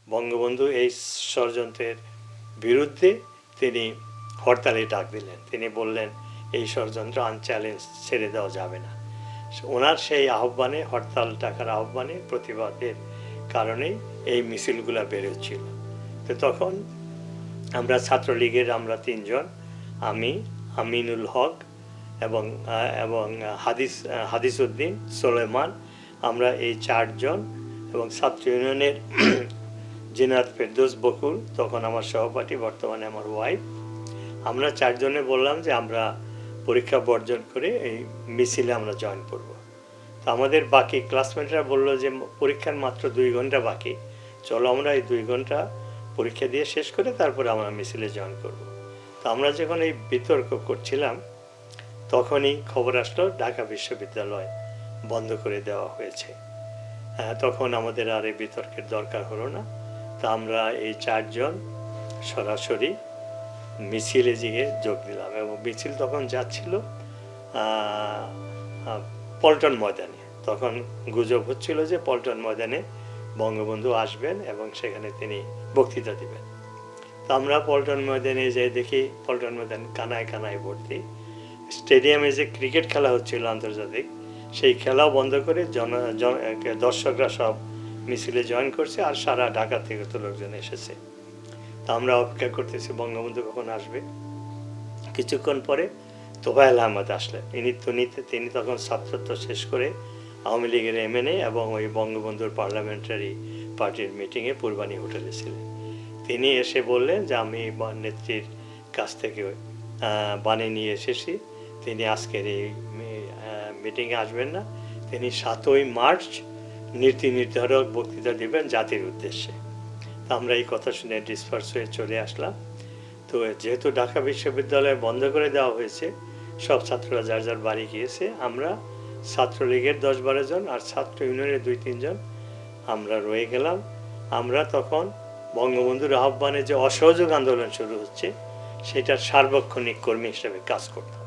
বঙ্গবন্ধু এই ষড়যন্ত্রের বিরুদ্ধে তিনি হরতালে ডাক দিলেন। তিনি বললেন এই ষড়যন্ত্র আনচ্যালেঞ্জ ছেড়ে দেওয়া যাবে না। ওনার সেই আহ্বানে, হরতাল ডাকার আহ্বানে, প্রতিবাদের কারণেই এই মিছিলগুলো বেরোচ্ছিল। তো তখন আমরা ছাত্রলীগের আমরা তিনজন, আমি, আমিনুল হক এবং হাদিস উদ্দিন, সোলেমান, আমরা এই চারজন এবং ছাত্র ইউনিয়নের জিনাত ফেরদৌস বকুল, তখন আমার সহপাঠী, বর্তমানে আমার ওয়াইফ, আমরা চারজনে বললাম যে আমরা পরীক্ষা বর্জন করে এই মিছিলে আমরা জয়েন করব। তো আমাদের বাকি ক্লাসমেটরা বললো যে পরীক্ষার মাত্র 2 ঘন্টা বাকি, চলো আমরা এই 2 ঘন্টা পরীক্ষা দিয়ে শেষ করে তারপরে আমরা মিছিলে জয়েন করব। তো আমরা যখন এই বিতর্ক করছিলাম তখনই খবর আসলো ঢাকা বিশ্ববিদ্যালয় বন্ধ করে দেওয়া হয়েছে। তখন আমাদের আর এই বিতর্কের দরকার হলো না। তা আমরা এই চারজন সরাসরি মিছিলে গিয়ে যোগ দিলাম এবং মিছিল তখন যাচ্ছিল পল্টন ময়দানে। তখন গুজব হচ্ছিল যে পল্টন ময়দানে বঙ্গবন্ধু আসবেন এবং সেখানে তিনি বক্তৃতা দিবেন। তো আমরা পল্টন ময়দানে যেয়ে দেখি পল্টন ময়দান কানায় কানায় ভর্তি। স্টেডিয়ামে যে ক্রিকেট খেলা হচ্ছিল আন্তর্জাতিক, সেই খেলাও বন্ধ করে দর্শকরা সব মিছিলে জয়েন করছে, আর সারা ঢাকা থেকে তো লোকজন এসেছে। তা আমরা অপেক্ষা করতেছি বঙ্গবন্ধু কখন আসবে। কিছুক্ষণ পরে তোফায়েল আহমদ আসলেন। তিনি তখন ছাত্রত্ব শেষ করে আওয়ামী লীগের MNA এবং ওই বঙ্গবন্ধুর পার্লামেন্টারি পার্টির মিটিংয়ে পূর্বানী হোটেলে ছিলেন। তিনি এসে বললেন যে আমি নেত্রীর কাছ থেকে বানিয়ে নিয়ে এসেছি, তিনি আজকের এই মিটিংয়ে আসবেন না, তিনি 7ই মার্চ নীতি নির্ধারক বক্তৃতা দেবেন জাতির উদ্দেশ্যে। তা আমরা এই কথা শুনে ডিসপার্স হয়ে চলে আসলাম। তো যেহেতু ঢাকা বিশ্ববিদ্যালয় বন্ধ করে দেওয়া হয়েছে, সব ছাত্ররা যার যার বাড়ি গিয়েছে। আমরা ছাত্রলীগের 10-12 জন আর ছাত্র ইউনিয়নের 2-3 জন আমরা রয়ে গেলাম। আমরা তখন বঙ্গবন্ধুর আহ্বানে যে অসহযোগ আন্দোলন শুরু হচ্ছে সেটার সার্বক্ষণিক কর্মী হিসেবে কাজ করতাম।